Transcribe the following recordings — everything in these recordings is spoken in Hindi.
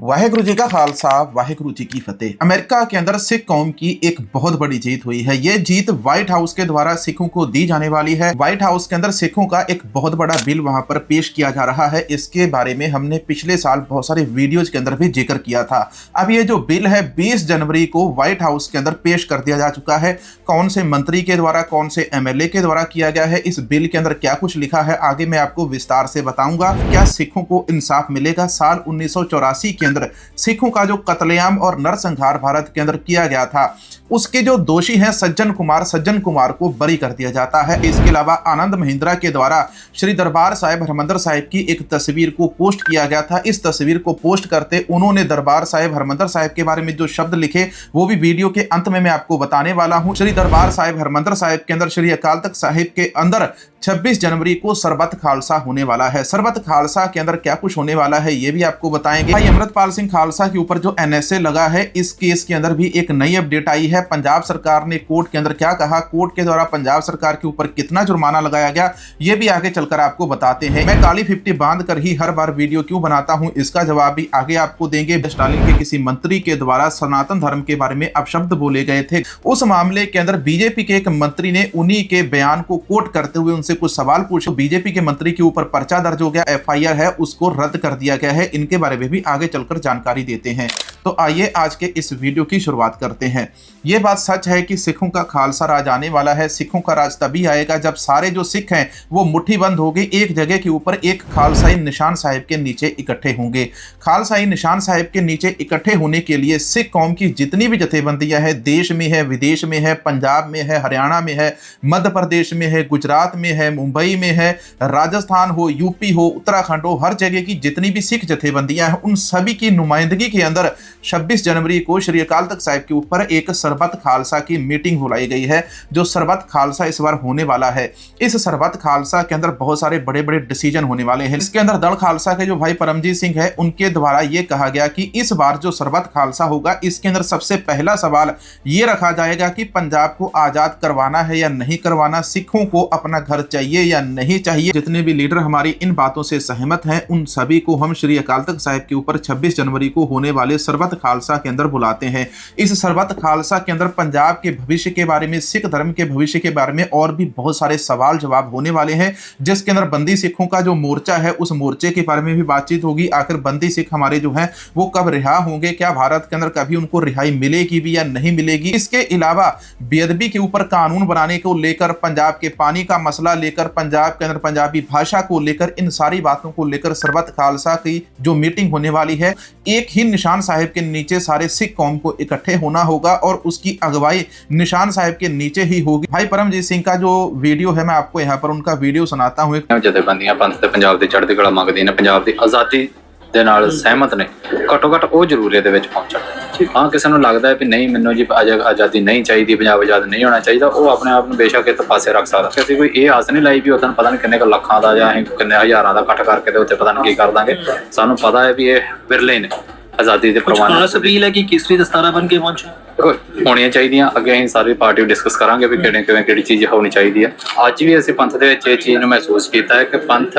वाहेगुरु जी का खालसा वाहेगुरु जी की फतेह। अमेरिका के अंदर सिख कौम की एक बहुत बड़ी जीत हुई है। ये जीत व्हाइट हाउस के द्वारा सिखों को दी जाने वाली है। व्हाइट हाउस के अंदर सिखों का एक बहुत बड़ा बिल वहां पर पेश किया जा रहा है। इसके बारे में हमने पिछले साल बहुत सारे वीडियोज के अंदर भी जिक्र किया था। अब ये जो बिल है 20 जनवरी को व्हाइट हाउस के अंदर पेश कर दिया जा चुका है। कौन से मंत्री के द्वारा, कौन से एमएलए के द्वारा किया गया है, इस बिल के अंदर क्या कुछ लिखा है, आगे मैं आपको विस्तार से बताऊंगा। क्या सिखों को इंसाफ मिलेगा? साल 1984 के अंदर सिखों का जो कत्लेआम और नरसंहार भारत के अंदर किया गया था, उसके जो दोषी हैं सज्जन कुमार को बरी कर दिया जाता है। इसके अलावा आनंद महिंद्रा के द्वारा श्री दरबार साहिब हरमंदर साहिब की एक तस्वीर को पोस्ट किया गया था। इस तस्वीर को पोस्ट करते उन्होंने दरबार साहिब हरमंदर साहिब के बारे में जो शब्द लिखे वो भी वीडियो के अंत में मैं आपको बताने वाला हूं। श्री दरबार साहिब हरमंदर साहिब के अंदर श्री अकाल तख्त साहिब के अंदर 26 जनवरी को सरबत खालसा होने वाला है। सरबत खालसा के अंदर क्या कुछ होने वाला है ये भी आपको बताएंगे। भाई अमृतपाल सिंह खालसा के ऊपर जो एनएसए लगा है, इस केस के अंदर भी एक नई अपडेट आई है। पंजाब सरकार ने कोर्ट के अंदर क्या कहा, कोर्ट के द्वारा पंजाब सरकार के ऊपर कितना जुर्माना लगाया गया, ये भी आगे चलकर आपको बताते हैं। मैं काली 50 बांध कर ही हर बार वीडियो क्यों बनाता हूं, इसका जवाब भी आगे आपको देंगे। स्टालिन के किसी मंत्री के द्वारा सनातन धर्म के बारे में अपशब्द बोले गए थे। उस मामले के अंदर बीजेपी के एक मंत्री ने उन्हीं के बयान को कोट करते हुए उनसे कुछ सवाल पूछे। बीजेपी के मंत्री के ऊपर पर्चा दर्ज हो गया, एफआईआर है, उसको रद्द कर दिया गया है। इनके बारे में भी आगे चलकर जानकारी देते हैं। तो आइए आज के इस वीडियो की शुरुआत करते हैं। यह बात सच है कि सिखों का खालसा राज आने वाला है। सिखों का राज तभी आएगा जब सारे जो सिख हैं वो मुट्ठीबंद हो गए, एक जगह के ऊपर एक खालसाई निशान साहिब के नीचे इकट्ठे होंगे। खालसाई निशान साहिब के नीचे इकट्ठे होने के लिए सिख कौम की जितनी भी जथेबंदियां हैं, देश में है, विदेश में है, पंजाब में है, हरियाणा में है, मध्य प्रदेश में है, गुजरात में है, मुंबई में है, राजस्थान हो, यूपी हो, उत्तराखंड हो, हर जगह की जितनी भी सिख जथेबंदियां हैं उन सभी की नुमाइंदगी के अंदर 26 जनवरी को श्री अकाल तख्त साहिब के ऊपर एक सरबत खालसा की मीटिंग बुलाई गई है। जो सरबत खालसा इस बार होने वाला है, इस सरबत खालसा के अंदर बहुत सारे बड़े बड़े डिसीजन होने वाले हैं। इसके अंदर दल खालसा के जो भाई परमजीत सिंह है उनके द्वारा यह कहा गया कि इस बार जो सरबत खालसा होगा, इसके अंदर सबसे पहला सवाल ये रखा जाएगा कि पंजाब को आजाद करवाना है या नहीं करवाना, सिखों को अपना घर चाहिए या नहीं चाहिए। जितने भी लीडर हमारी इन बातों से सहमत हैं उन सभी को हम श्री अकाल तख्त साहिब के ऊपर 26 जनवरी को होने वाले सरबत खालसा के अंदर बुलाते हैं। इस सरबत खालसा के अंदर पंजाब के भविष्य के बारे में, सिख धर्म के भविष्य के बारे में और भी बहुत सारे सवाल जवाब होने वाले हैं, जिसके अंदर बंदी सिखों का जो मोर्चा है उस मोर्चे के बारे में भी बातचीत होगी। आखिर बंदी सिख हमारे जो हैं वो कब रिहा होंगे, क्या भारत के अंदर कभी उनको रिहाई मिलेगी भी या नहीं मिलेगी। इसके अलावा बेअदबी के ऊपर कानून बनाने को लेकर, पंजाब के पानी का मसला लेकर, पंजाब के अंदर पंजाबी भाषा को लेकर, इन सारी बातों को लेकर सरबत खालसा की जो मीटिंग होने वाली है, एक ही निशान साहिब के नीचे सारे सिख कौम को इकट्ठे होना होगा और उसकी अगुवाई निशान साहिब के नीचे ही होगी। भाई परमजीत सिंह का जो वीडियो है मैं आपको यहाँ पर उनका वीडियो सुनाता हूँ। जथेबंदियां पंथ ते पंजाब दी चढ़दी कला मंगदी ने, पंजाब दी आजादी दे नाल सहमत ने, घट्टो घट ਉਹ ਜ਼ਰੂਰੀਅਤ ਦੇ ਵਿੱਚ ਪਹੁੰਚਣ। ਹਾਂ ਕਿਸੇ ਨੂੰ ਲੱਗਦਾ ਹੈ ਵੀ ਨਹੀਂ ਮੈਨੂੰ ਜੀ ਆਜ਼ਾਦੀ ਨਹੀਂ ਚਾਹੀਦੀ, ਪੰਜਾਬ ਆਜ਼ਾਦ ਨਹੀਂ ਹੋਣਾ ਚਾਹੀਦਾ, ਉਹ ਆਪਣੇ ਆਪ ਨੂੰ ਬੇਸ਼ੱਕ ਇੱਕ ਪਾਸੇ ਰੱਖ ਸਕਦਾ। ਅਸੀਂ ਕੋਈ ਇਹ ਆਸ ਨਹੀਂ ਲਾਈ ਵੀ ਉਦੋਂ ਪਤਾ ਨਹੀਂ ਕਿੰਨੇ ਕੁ ਲੱਖਾਂ ਦਾ ਜਾਂ ਕਿੰਨੇ ਹਜ਼ਾਰਾਂ ਦਾ ਇਕੱਠ ਕਰਕੇ ਤੇ ਉੱਤੇ ਪਤਾ ਨਹੀਂ ਕੀ ਕਰ ਦਾਂਗੇ। ਸਾਨੂੰ ਪਤਾ ਹੈ ਵੀ ਇਹ ਵਿਰਲੇ ਨੇ ਆਜ਼ਾਦੀ ਦੇ ਪ੍ਰਵਾਨ। ਖਾਸ ਅਪੀਲ ਹੈ ਕਿ ਕਿਸਰੀ ਦਸਤਾਰਾ ਬਣ ਕੇ ਪਹੁੰਚੇ ਹੋਣੀਆਂ ਚਾਹੀਦੀਆਂ। ਅੱਗੇ ਅਸੀਂ ਸਾਰੀ ਪਾਰਟੀ ਡਿਸਕਸ ਕਰਾਂਗੇ ਵੀ ਕਿਵੇਂ ਕਿਹੜੀ ਚੀਜ਼ ਹੋਣੀ ਚਾਹੀਦੀ ਹੈ। ਅੱਜ ਵੀ ਅਸੀਂ ਪੰਥ ਦੇ ਵਿੱਚ ਇਹ ਚੀਜ਼ ਨੂੰ ਮਹਿਸੂਸ ਕੀਤਾ ਹੈ ਕਿ ਪੰਥ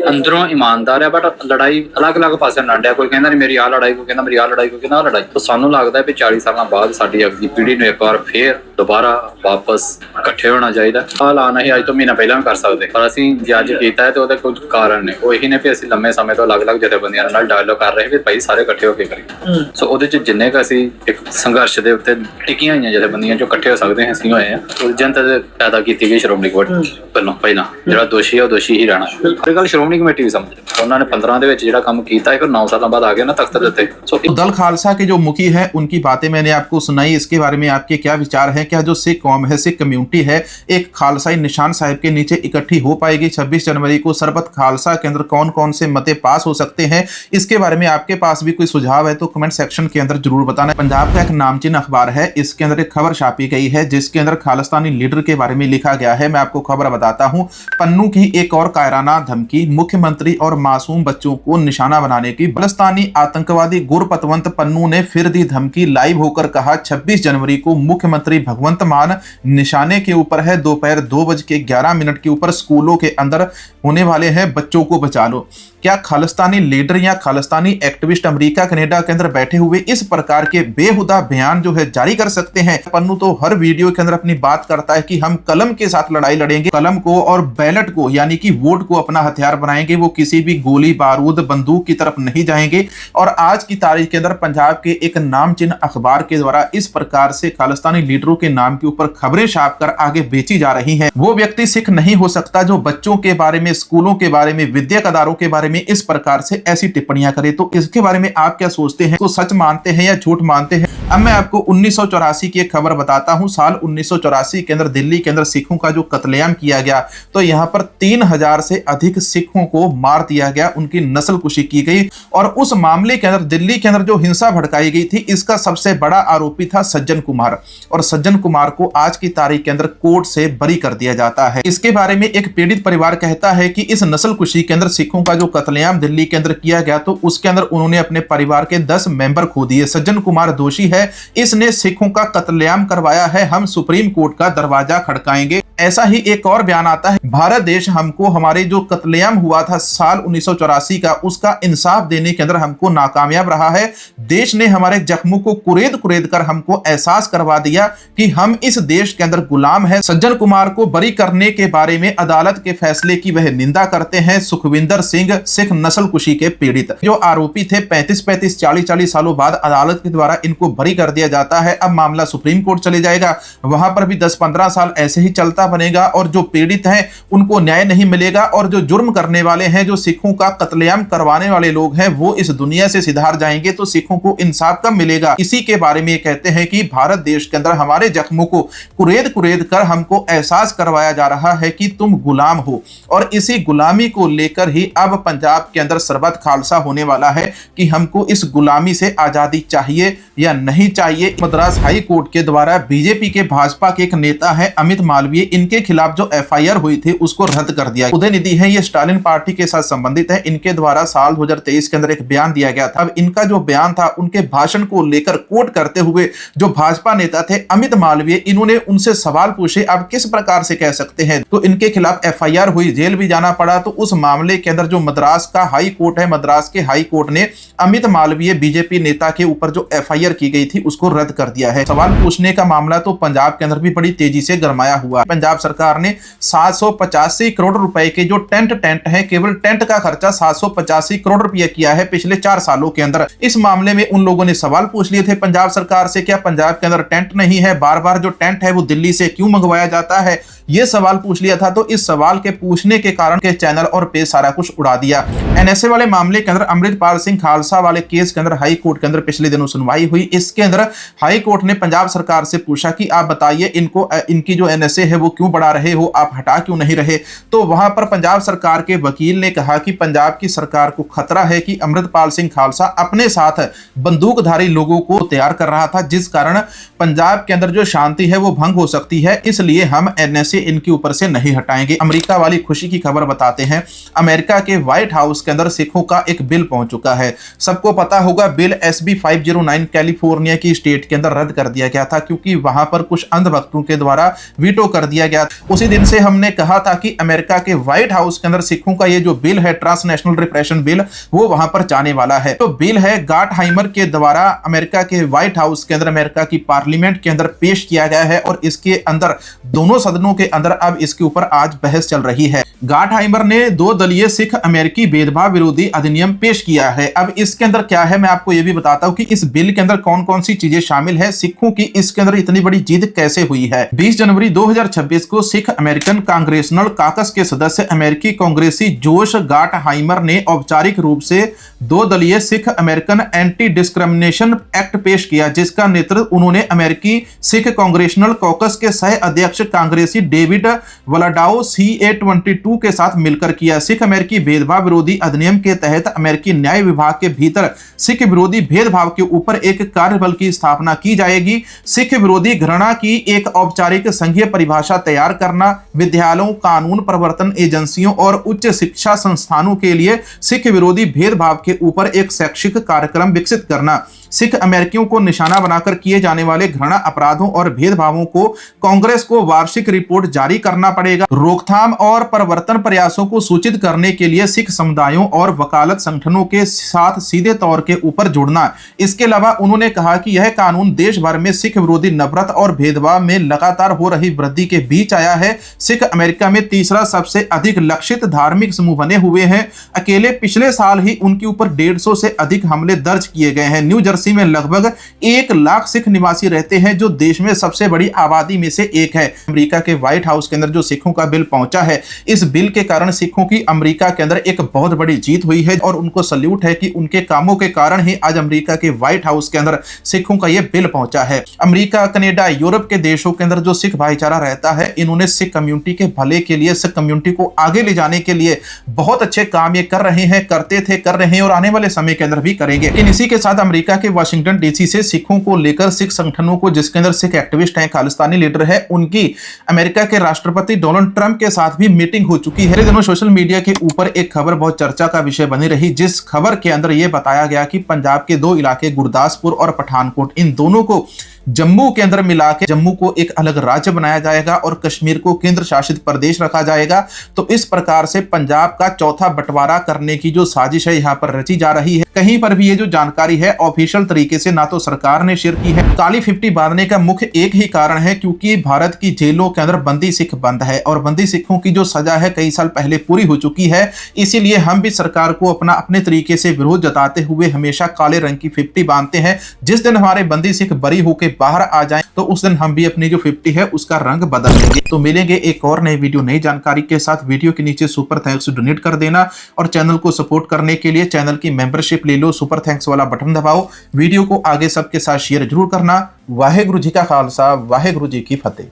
ਅੰਦਰੋਂ ਇਮਾਨਦਾਰ ਹੈ, ਬਟ ਲੜਾਈ ਅਲੱਗ-ਅਲੱਗ ਪਾਸੇ ਲੜਿਆ। ਕੋਈ ਕਹਿੰਦਾ ਨਹੀਂ ਮੇਰੀ ਆਹ ਲੜਾਈ, ਕੋਈ ਕਹਿੰਦਾ ਮੇਰੀ ਆਹ ਲੜਾਈ, ਕੋਈ ਕਹਿੰਦਾ ਆਹ ਲੜਾਈ। ਤਾਂ ਸਾਨੂੰ ਲੱਗਦਾ ਵੀ 40 ਸਾਲਾਂ ਬਾਅਦ ਸਾਡੀ ਅਗਲੀ ਪੀੜ੍ਹੀ ਨੂੰ ਇੱਕ ਵਾਰ ਫੇਰ ਦੁਬਾਰਾ ਵਾਪਸ ਇਕੱਠੇ ਹੋਣਾ ਚਾਹੀਦਾ। ਆਹ ਐਲਾਨ ਅਸੀਂ ਅੱਜ ਤੋਂ ਮਹੀਨਾ ਪਹਿਲਾਂ ਵੀ ਕਰ ਸਕਦੇ, ਪਰ ਅਸੀਂ ਜੇ ਅੱਜ ਕੀਤਾ ਹੈ ਤੇ ਉਹਦੇ ਕੁਝ ਕਾਰਨ ਨੇ। ਉਹ ਇਹੀ ਨੇ ਵੀ ਅਸੀਂ ਲੰਮੇ ਸਮੇਂ ਤੋਂ ਅਲੱਗ-ਅਲੱਗ ਜਥੇਬੰਦੀਆਂ ਨਾਲ ਡਾਇਲੋਗ ਕਰ ਰਹੇ ਵੀ ਭਾਈ ਸਾਰੇ ਇਕੱਠੇ ਹੋ ਕੇ ਕਰੀਏ। ਸੋ ਉਹਦੇ 'ਚ ਜਿੰਨੇ ਕੁ ਅਸੀਂ ਇੱਕ ਸੰਘਰਸ਼ ਦੇ ਉੱਤੇ ਟਿਕੀਆਂ ਹੋਈਆਂ ਜਥੇਬੰਦੀਆਂ 'ਚੋਂ ਇਕੱਠੇ ਹੋ ਸਕਦੇ ਹਾਂ, ਅਸੀਂ ਹੋਏ ਹਾਂ। ਜਨਤਾ ਪੈਦਾ ਕੀਤੀ ਗਈ ਸ਼੍ਰੋਮਣੀ ਕਮੇਟੀ ਪਹਿਲਾਂ ਜਿਹੜਾ ਦੋਸ਼ੀ ਹੈ ਉਹ ਦੋਸ਼ੀ ਹੀ ਰਹਿਣਾ। ਇਹ ਗੱਲ ਸ਼੍ਰੋਮਣੀ ਕਮੇਟੀ ਵੀ ਸਮਝੇ। उन्होंने 15 ਦੇ ਵਿੱਚ ਜਿਹੜਾ ਕੰਮ ਕੀਤਾ है, फिर 9 साल बाद आ गया ना तख्त देते। तो दल खालसा के जो मुखी है उनकी बातें मैंने आपको सुनाई। इसके बारे में आपके क्या विचार हैं? क्या जो सिख कौम है, सिख कम्युनिटी है, एक खालसाई निशान साहिब के नीचे इकट्ठी हो पाएगी 26 जनवरी को? सरबत खालसा के अंदर कौन कौन से मते पास हो सकते हैं? इसके बारे में आपके पास भी कोई सुझाव है तो कमेंट सेक्शन के अंदर जरूर बताना। पंजाब का एक नामचीन अखबार है, इसके अंदर एक खबर छापी गई है जिसके अंदर खालिस्तानी लीडर के बारे में लिखा गया है। मैं आपको खबर बताता हूँ। पन्नू की एक और कायराना धमकी, मुख्यमंत्री और मासूम बच्चों को निशाना बनाने की। खालिस्तानी आतंकवादी गुरपतवंत पन्नू ने फिर दी धमकी। लाइव होकर कहा 26 जनवरी को मुख्यमंत्री भगवंत मान निशाने के ऊपर है। दोपहर 2:11 के ऊपर स्कूलों के अंदर होने वाले हैं बच्चों को बचा लो। क्या खालिस्तानी लीडर या खालिस्तानी एक्टिविस्ट अमेरिका कनाडा के अंदर बैठे हुए इस प्रकार के बेहुदा बयान जो है जारी कर सकते हैं? पन्नू तो हर वीडियो के अंदर अपनी बात करता है कि हम कलम के साथ लड़ाई लड़ेंगे, कलम को और बैलेट को यानी कि वोट को अपना हथियार बनाएंगे, वो किसी भी गोली बारूद बंदूक की तरफ नहीं जाएंगे। और आज की तारीख के अंदर पंजाब के एक नामचीन अखबार के द्वारा इस प्रकार से खालिस्तानी लीडरों के नाम के ऊपर खबरें छापकर आगे बेची जा रही हैं। वो व्यक्ति सिख नहीं हो सकता जो बच्चों के बारे में, स्कूलों के बारे में, विद्या अदारों के बारे में इस प्रकार से ऐसी टिप्पणियां करे। तो इसके बारे में आप क्या सोचते हैं? तो सच मानते हैं या झूठ मानते हैं? अब मैं आपको 1984 की एक खबर बताता हूं। साल 1984 के अंदर दिल्ली के अंदर सिखों का जो कत्लेआम किया गया, तो यहां पर 3000 से अधिक सिखों को मार दिया गया, उनकी नस्लकुशी की गई। और उस मामले के अंदर दिल्ली के अंदर जो हिंसा भड़काई गई थी, इसका सबसे बड़ा आरोपी था सज्जन कुमार। और सज्जन कुमार को आज की तारीख के अंदर कोर्ट से बरी कर दिया जाता है। इसके बारे में एक पीड़ित परिवार कहता है कि इस नस्लकुशी के अंदर सिखों का जो कत्लेआम दिल्ली के अंदर किया गया, तो उसके अंदर उन्होंने अपने परिवार के 10 मेंबर खो दिए। सज्जन कुमार दोषी है, इसने सिखों का कत्लेआम करवाया है, हम सुप्रीम कोर्ट का दरवाजा खड़काएंगे। ऐसा ही एक और बयान आता है, भारत देश हमको हमारे जो कत्लेआम हुआ था साल 1984 का, उसका इंसाफ देने के अंदर हमको नाकामयाब रहा है। देश ने हमारे जख्मों को कुरेद कुरेद कर हमको एहसास करवा दिया कि हम इस देश के अंदर गुलाम हैं। सज्जन कुमार को बरी करने के बारे में अदालत के फैसले की वह निंदा करते हैं सुखविंदर सिंह, सिख नस्लकुशी के पीड़ित जो आरोपी थे। 35-35, 40-40 सालों बाद अदालत के द्वारा इनको बरी कर दिया जाता है। अब मामला सुप्रीम कोर्ट चले जाएगा, वहां पर भी 10-15 साल ऐसे ही चलता बनेगा और जो पीड़ित हैं उनको न्याय नहीं मिलेगा। और जो जुर्म करने वाले हैं, जो सिखों का कत्लेआम करवाने वाले लोग हैं, वो इस दुनिया से सिधार जाएंगे। तो सिखों को इंसाफ कब मिलेगा? इसी के बारे में कहते हैं कि भारत देश के अंदर हमारे जख्मों को कुरेद कुरेद कर हमको एहसास करवाया जा रहा है कि तुम गुलाम हो। और इसी गुलामी को लेकर ही अब पंजाब के अंदर सरबत खालसा होने वाला है कि हमको इस गुलामी से आजादी चाहिए या नहीं चाहिए। मद्रास हाई कोर्ट के द्वारा बीजेपी के भाजपा के एक नेता है अमित मालवीय, इनके खिलाफ जो एफआईआर हुई थी उसको रद्द कर दिया। उदयनिधि है, ये स्टालिन पार्टी के साथ संबंधित है। इनके द्वारा साल 2023 के अंदर एक बयान दिया गया था। अब इनका जो बयान था, उनके भाषण को लेकर कोट करते हुए जो भाजपा नेता थे अमित मालवीय, इन्होंने उनसे सवाल पूछे, आप किस प्रकार से कह सकते हैं? तो इनके खिलाफ एफआईआर हुई, जेल भी जाना पड़ा। तो उस मामले के अंदर जो मद्रास का हाई कोर्ट है, मद्रास के हाई कोर्ट ने अमित मालवीय बीजेपी नेता के ऊपर जो एफआईआर की गई थी उसको रद्द कर दिया है। सवाल पूछने का मामला तो पंजाब के अंदर भी बड़ी तेजी से गरमाया हुआ है। पंजाब सरकार ने 785 करोड़ रुपए के जो टेंट है, केवल टेंट का खर्चा 785 करोड़ रुपया किया है पिछले 4 सालों के अंदर। इस मामले में उन लोगों ने सवाल पूछ लिए थे पंजाब सरकार से, क्या पंजाब के अंदर टेंट नहीं है? बार बार जो टेंट है वो दिल्ली से क्यों मंगवाया जाता है? ये सवाल पूछ लिया था। तो इस सवाल के पूछने के कारण के चैनल और पेज सारा कुछ उड़ा दिया। एनएसए वाले मामले के अंदर अमृतपाल सिंह खालसा वाले केस के अंदर हाई कोर्ट के अंदर पिछले दिनों सुनवाई हुई। इसके अंदर हाई कोर्ट ने पंजाब सरकार से पूछा कि आप बताइए, इनको इनकी जो एनएसए है वो क्यों बढ़ा रहे हो, आप हटा क्यों नहीं रहे? तो वहां पर पंजाब सरकार के वकील ने कहा कि पंजाब की सरकार को खतरा है कि अमृतपाल सिंह खालसा अपने साथ बंदूकधारी लोगों को तैयार कर रहा था, जिस कारण पंजाब के अंदर जो शांति है वो भंग हो सकती है, इसलिए हम एनएसए इनके ऊपर से नहीं हटाएंगे। अमेरिका वाली खुशी की खबर बताते हैं। अमेरिका के व्हाइट हाउस के अंदर सिखों का एक बिल पहुंच चुका है। सबको पता होगा, बिल SB 509 कैलिफोर्निया की स्टेट के अंदर रद्द कर दिया गया था, क्योंकि वहां पर कुछ अंधभक्तों के द्वारा वीटो कर दिया गया। उसी दिन से हमने कहा था कि अमेरिका के व्हाइट हाउस के अंदर सिखों का ये जो बिल है, ट्रांसनेशनल रिप्रेशन बिल, वो वहां पर जाने वाला है। तो बिल है गाटहाइमर के द्वारा अमेरिका के व्हाइट हाउस के अंदर, अमेरिका की पार्लियामेंट के अंदर पेश किया गया है। और इसके अंदर दोनों सदनों के अंदर अब इसके ऊपर आज बहस चल रही है। गाटहाइमर ने 2 दलीय सिख अमेरिकी भेदभाव विरोधी अधिनियम पेश किया है। अब इसके अंदर क्या है, मैं आपको यह भी बताता हूं कि इस बिल के अंदर कौन कौन सी चीजें शामिल है, सिखों की इसके अंदर इतनी बड़ी जीत कैसे हुई है। 20 जनवरी 2026 को सिख अमेरिकन कांग्रेसनल काकस के सदस्य अमेरिकी कांग्रेसी जोश गाटहाइमर ने औपचारिक रूप से 2 दलीय Sikh American anti discrimination act पेश किया, जिसका नेतृत्व उन्होंने अमेरिकी सिख कांग्रेसनल कॉकस के सह अध्यक्ष कांग्रेसी डेविड वलाडाओ CA22 के साथ मिलकर किया। सिख अमेरिकी भेदभाव विरोधी अधिनियम के तहत अमेरिकी न्याय विभाग के भीतर सिख विरोधी भेदभाव के ऊपर एक कार्यबल की स्थापना की जाएगी। सिख विरोधी घृणा की एक औपचारिक संघीय परिभाषा तैयार करना, विद्यालयों, कानून प्रवर्तन एजेंसियों और उच्च शिक्षा संस्थानों के लिए सिख विरोधी भेदभाव के ऊपर एक शैक्षिक कार्यक्रम विकसित करना। सिख अमेरिकियों को निशाना बनाकर किए जाने वाले घृणा अपराधों और भेदभावों को कांग्रेस को वार्षिक रिपोर्ट जारी करना पड़ेगा। रोकथाम और परिवर्तन प्रयासों को सूचित करने के लिए सिख समुदायों और वकालत संगठनों के साथ सीधे तौर के ऊपर जुड़ना। इसके अलावा उन्होंने कहा कि यह कानून देश भर में सिख विरोधी नफरत और भेदभाव में लगातार हो रही वृद्धि के बीच आया है। सिख अमेरिका में तीसरा सबसे अधिक लक्षित धार्मिक समूह बने हुए हैं। अकेले पिछले साल ही उनके ऊपर 150 से अधिक हमले दर्ज किए गए हैं। न्यू जर्सी में लगभग 1 लाख सिख निवासी रहते हैं, जो देश में सबसे बड़ी आबादी में से एक है। अमेरिका के व्हाइट हाउस के अंदर जो सिखों का बिल पहुंचा है, इस बिल के कारण सिखों की अमेरिका के अंदर एक बहुत बड़ी जीत हुई है और उनको सल्यूट है कि उनके कामों के कारण ही आज अमेरिका के व्हाइट हाउस के अंदर सिखों का यह बिल पहुंचा है। अमेरिका, कनाडा, यूरोप के देशों के अंदर जो सिख भाईचारा रहता है, इन्होंने सिख कम्युनिटी के भले के लिए, सिख कम्युनिटी को आगे ले जाने के लिए बहुत अच्छे काम ये कर रहे हैं, करते थे, कर रहे हैं और आने वाले समय के अंदर भी करेंगे। लेकिन इसी के साथ अमेरिका के वाशिंगटन डीसी से सिखों को लेकर सिख संगठनों को, जिसके अंदर सिख एक्टिविस्ट हैं, खालिस्तानी लीडर है, उनकी अमेरिका के राष्ट्रपति डोनाल्ड ट्रंप के साथ भी मीटिंग हो चुकी है। दिनों सोशल मीडिया के ऊपर एक खबर बहुत चर्चा का विषय बनी रही, जिस खबर के अंदर यह बताया गया कि पंजाब के 2 इलाके गुरदासपुर और पठानकोट, इन दोनों को जम्मू के अंदर मिला के जम्मू को एक अलग राज्य बनाया जाएगा और कश्मीर को केंद्र शासित प्रदेश रखा जाएगा। तो इस प्रकार से पंजाब का चौथा बंटवारा करने की जो साजिश है यहाँ पर रची जा रही है। कहीं पर भी ये जो जानकारी है ऑफिशियल तरीके से ना तो सरकार ने शेयर की है। काली 50 बांधने का मुख्य एक ही कारण है, क्योंकि भारत की जेलों के अंदर बंदी सिख बंद है और बंदी सिखों की जो सजा है कई साल पहले पूरी हो चुकी है। इसीलिए हम भी सरकार को अपने तरीके से विरोध जताते हुए हमेशा काले रंग की 50 बांधते हैं। जिस दिन हमारे बंदी सिख बरी होकर बाहर आ जाएं तो उस दिन हम भी अपनी जो 50 है उसका रंग बदल लेंगे। तो मिलेंगे एक और नई वीडियो, नई जानकारी के साथ। वीडियो के नीचे सुपर थैंक्स डोनेट कर देना और चैनल को सपोर्ट करने के लिए चैनल की मेंबरशिप ले लो, सुपर थैंक्स वाला बटन दबाओ। वीडियो को आगे सबके साथ शेयर जरूर करना। वाहेगुरु जी का खालसा, वाहेगुरु जी की फतेह।